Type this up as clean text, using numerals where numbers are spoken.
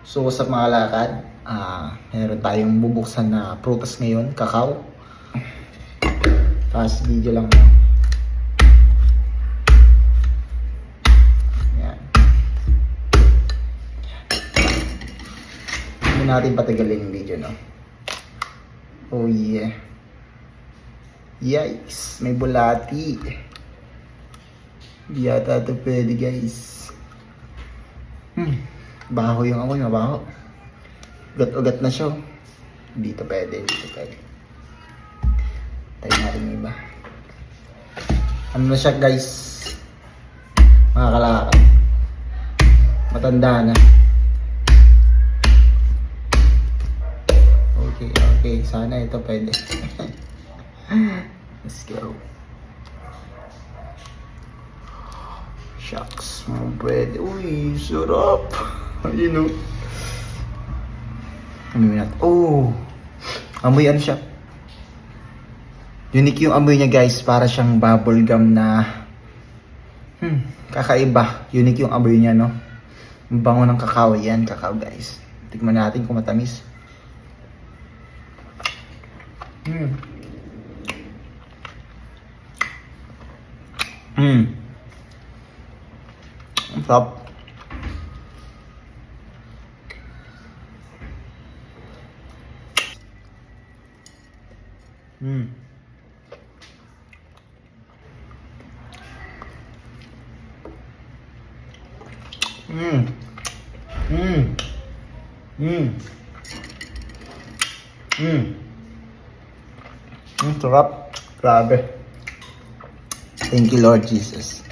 So sa mga lakad, meron tayong bubuksan na prutas ngayon, kakao. Tapos video lang mo. Yan. Hindi natin patagalin yung video, no? Oh yeah. Yikes, may bulati. Hindi yata ito pwede, guys. Baho yung amoy, mabaho. Ugat-ugat na siya. Dito pwede, dito pwede. Tayo natin yung iba. Ano na siya, guys? Mga kalakad. Matanda na. Okay. Sana ito pwede. Let's go. Shucks, pwede. Uy, sarap. Ayun o. Amoy natin. Oh! Amoy ano siya? Unique yung amoy niya, guys. Para siyang bubble gum na kakaiba. Unique yung amoy niya, no? Ang bango ng kakao. Yan, kakao, guys. Tikman natin kung matamis. Ang sarap. Ang sarap. Grabe. Thank you, Lord Jesus.